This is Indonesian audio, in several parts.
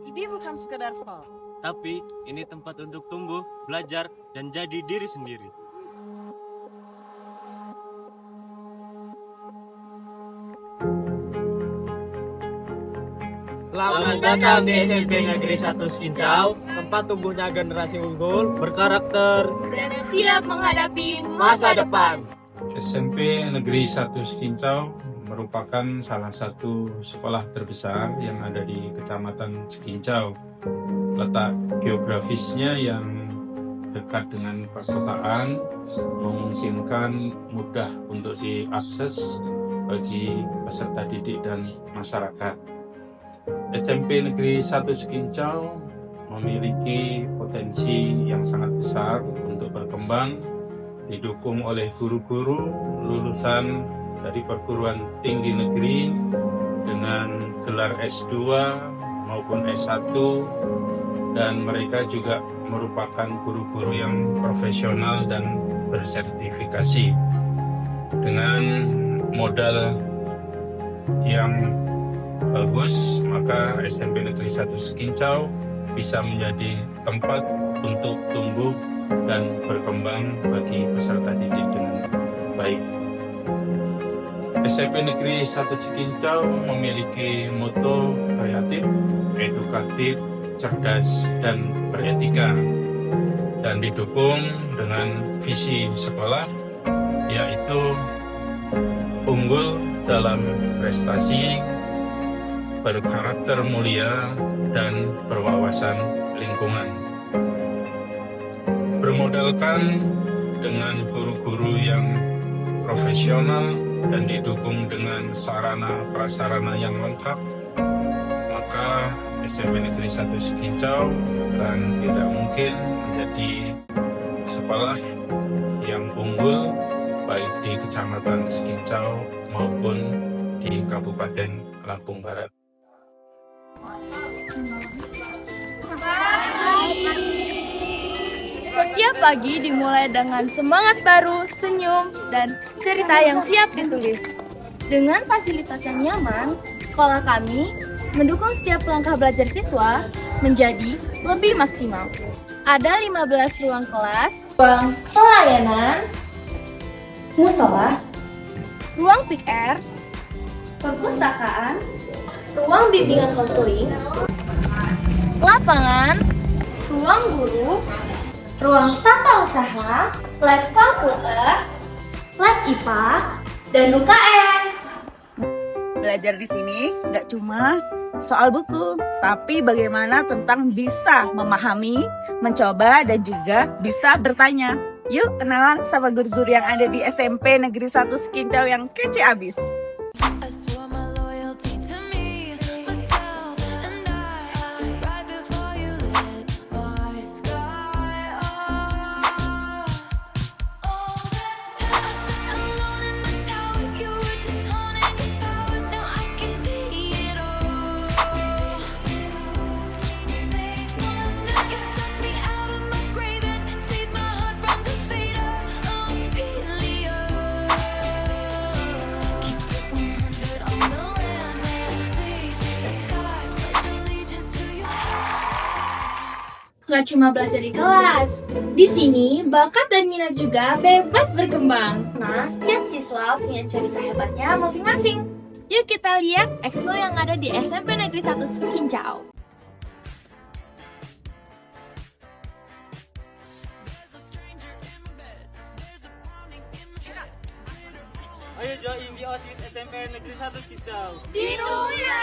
Ini bukan sekedar sekolah. Tapi ini tempat untuk tumbuh, belajar, dan jadi diri sendiri. Selamat datang di SMP Negeri 1 Skincau, tempat tumbuhnya generasi unggul, berkarakter, Dan siap menghadapi masa depan. SMP Negeri 1 Skincau merupakan salah satu sekolah terbesar yang ada di Kecamatan Skincau. Letak geografisnya yang dekat dengan perkotaan memungkinkan mudah untuk diakses bagi peserta didik dan masyarakat. SMP Negeri 1 Skincau memiliki potensi yang sangat besar untuk berkembang, didukung oleh guru-guru lulusan dari perguruan tinggi negeri dengan gelar S2 maupun S1, dan mereka juga merupakan guru-guru yang profesional dan bersertifikasi. Dengan modal yang bagus, maka SMP Negeri 1 Skincau bisa menjadi tempat untuk tumbuh dan berkembang bagi peserta didik dengan baik. SMP Negeri 1 Skincau memiliki moto kreatif, edukatif, cerdas, dan beretika, dan didukung dengan visi sekolah, yaitu unggul dalam prestasi, berkarakter mulia, dan berwawasan lingkungan. Bermodalkan dengan guru-guru yang profesional dan didukung dengan sarana prasarana yang lengkap, maka SMP Negeri 1 Skincau akan tidak mungkin menjadi sekolah yang unggul baik di Kecamatan Skincau maupun di Kabupaten Lampung Barat. Setiap pagi dimulai dengan semangat baru, senyum, dan cerita yang siap ditulis. Dengan fasilitas yang nyaman, sekolah kami mendukung setiap langkah belajar siswa menjadi lebih maksimal. Ada 15 ruang kelas, ruang pelayanan, musola, ruang PR, perpustakaan, ruang bimbingan konseling, lapangan, ruang guru, ruang tata usaha, lab komputer, lab IPA, dan UKS. Belajar di sini nggak cuma soal buku, tapi bagaimana tentang bisa memahami, mencoba, dan juga bisa bertanya. Yuk kenalan sama guru-guru yang ada di SMP Negeri 1 Skincau yang kece abis. Gak cuma belajar di kelas, di sini bakat dan minat juga bebas berkembang. Nah, setiap siswa punya cerita hebatnya masing-masing. Yuk kita lihat ekskul yang ada di SMP Negeri 1 Skincau. Ayo join di OSIS SMP Negeri 1 Skincau. Ditunggu ya!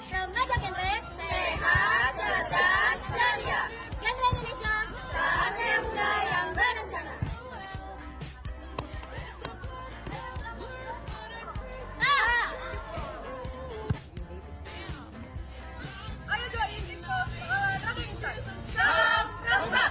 Remaja genre sehat, cerdas, ceria. Genre Indonesia, saatnya yang muda yang berencana. Ayo join di sekolah Dragon Insight. Salam Pramuka.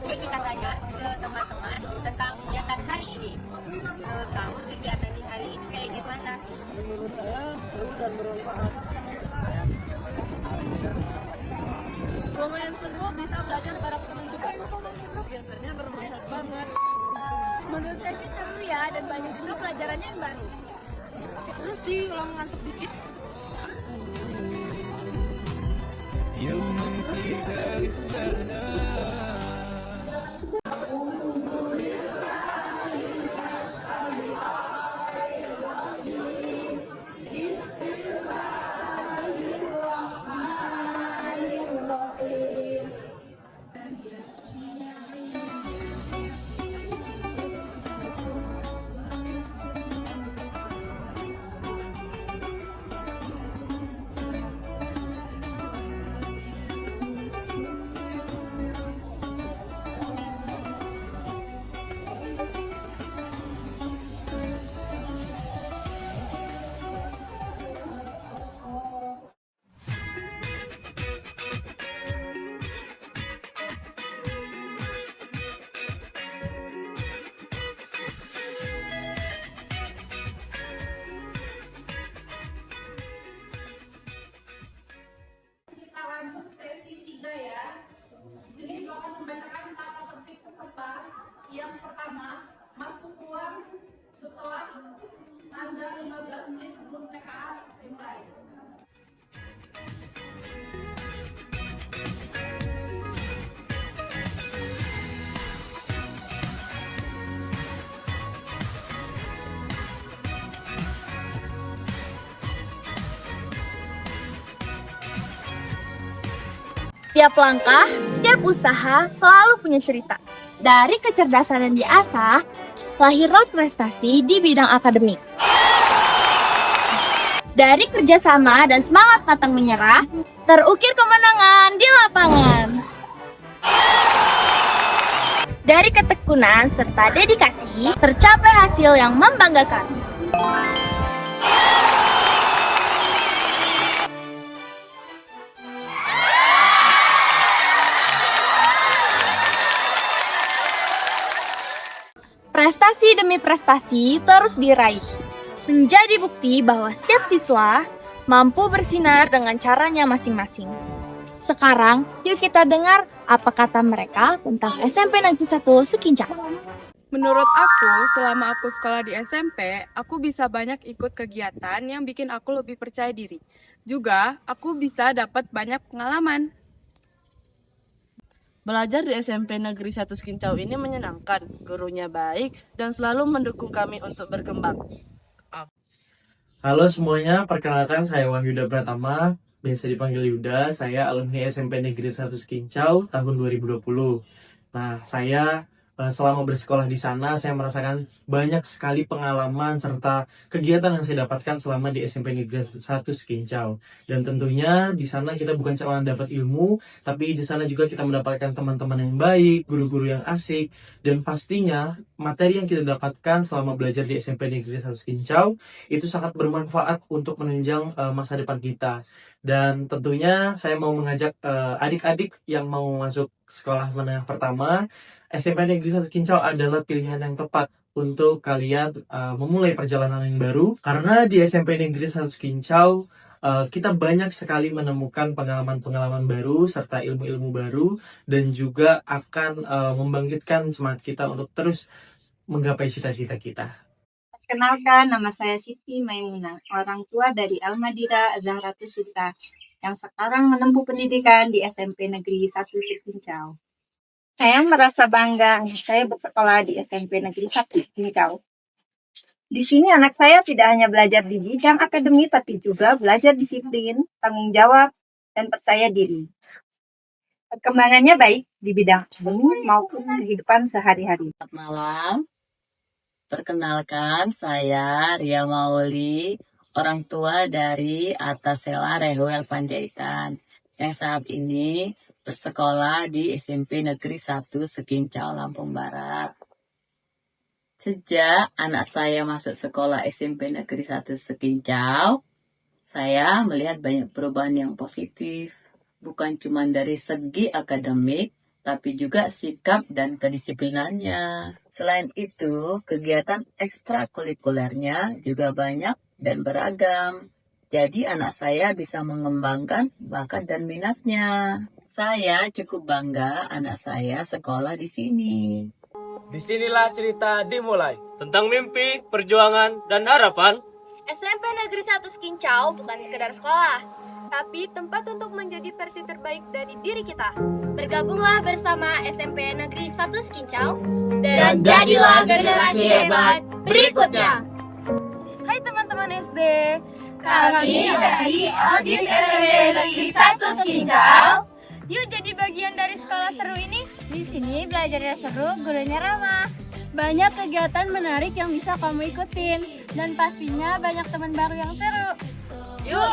Jadi kita tanya ke teman-teman tentang kegiatan hari ini. Menurut kamu kegiatan di hari ini kayak gimana? Menurut saya seru dan bermanfaat. Lumayan seru, bisa belajar para penunjukan. Biasanya bermanfaat banget. Menurut saya sih seru ya, dan banyak juga pelajarannya yang baru. Seru sih kalau ngantuk dikit. Kita lanjut sesi 3 ya. Di sini juga akan membacakan tata tertib peserta. Yang pertama, masuk ruang setelah tanda 15 menit sebelum PKA dimulai. Setiap langkah, setiap usaha selalu punya cerita. Dari kecerdasan yang diasah, lahirlah prestasi di bidang akademik. Dari kerjasama dan semangat pantang menyerah, terukir kemenangan di lapangan. Dari ketekunan serta dedikasi, tercapai hasil yang membanggakan. Prestasi demi prestasi terus diraih, menjadi bukti bahwa setiap siswa mampu bersinar dengan caranya masing-masing. Sekarang, yuk kita dengar apa kata mereka tentang SMP Negeri 1 Sukincang. Menurut aku, selama aku sekolah di SMP, aku bisa banyak ikut kegiatan yang bikin aku lebih percaya diri. Juga, aku bisa dapat banyak pengalaman. Belajar di SMP Negeri 1 Skincau ini menyenangkan, gurunya baik, dan selalu mendukung kami untuk berkembang. Halo semuanya, perkenalkan saya Wahyuda Pratama, biasa dipanggil Yuda. Saya alumni SMP Negeri 1 Skincau tahun 2020. Nah, saya selama bersekolah di sana, saya merasakan banyak sekali pengalaman serta kegiatan yang saya dapatkan selama di SMP Negeri 1 Skincau. Dan tentunya di sana kita bukan cuma dapat ilmu, tapi di sana juga kita mendapatkan teman-teman yang baik, guru-guru yang asik, dan pastinya materi yang kita dapatkan selama belajar di SMP Negeri 1 Skincau itu sangat bermanfaat untuk menunjang masa depan kita. Dan tentunya saya mau mengajak adik-adik yang mau masuk sekolah menengah pertama, SMP Negeri 1 Skincau adalah pilihan yang tepat untuk kalian memulai perjalanan yang baru. Karena di SMP Negeri 1 Skincau kita banyak sekali menemukan pengalaman-pengalaman baru serta ilmu-ilmu baru, dan juga akan membangkitkan semangat kita untuk terus menggapai cita-cita kita. Perkenalkan, nama saya Siti Maimunah, orang tua dari Almadira Zahratus Sulta, yang sekarang menempuh pendidikan di SMP Negeri 1 Skincau. Saya merasa bangga saya bersekolah di SMP Negeri 1 Skincau. Di sini anak saya tidak hanya belajar di bidang akademik, tapi juga belajar disiplin, tanggung jawab, dan percaya diri. Perkembangannya baik di bidang akademik maupun kehidupan sehari-hari. Selamat malam. Perkenalkan, saya Ria Mauli, orang tua dari Atta Sela Rehuel Panjaitan, yang saat ini bersekolah di SMP Negeri 1 Sekincau, Lampung Barat. Sejak anak saya masuk sekolah SMP Negeri 1 Sekincau, saya melihat banyak perubahan yang positif. Bukan cuma dari segi akademik, tapi juga sikap dan kedisiplinannya. Selain itu, kegiatan ekstrakurikulernya juga banyak dan beragam. Jadi anak saya bisa mengembangkan bakat dan minatnya. Saya cukup bangga anak saya sekolah di sini. Disinilah cerita dimulai. Tentang mimpi, perjuangan, dan harapan. SMP Negeri 1 Sekincau bukan sekedar sekolah, tapi tempat untuk menjadi versi terbaik dari diri kita. Bergabunglah bersama SMP Negeri 1 Sekincau dan jadilah generasi hebat berikutnya. Hai teman-teman SD, kami dari OSIS SMP Negeri 1 Sekincau. Yuk jadi bagian dari sekolah seru ini. Di sini belajarnya seru, gurunya ramah. Banyak kegiatan menarik yang bisa kamu ikutin. Dan pastinya banyak teman baru yang seru. Yuk,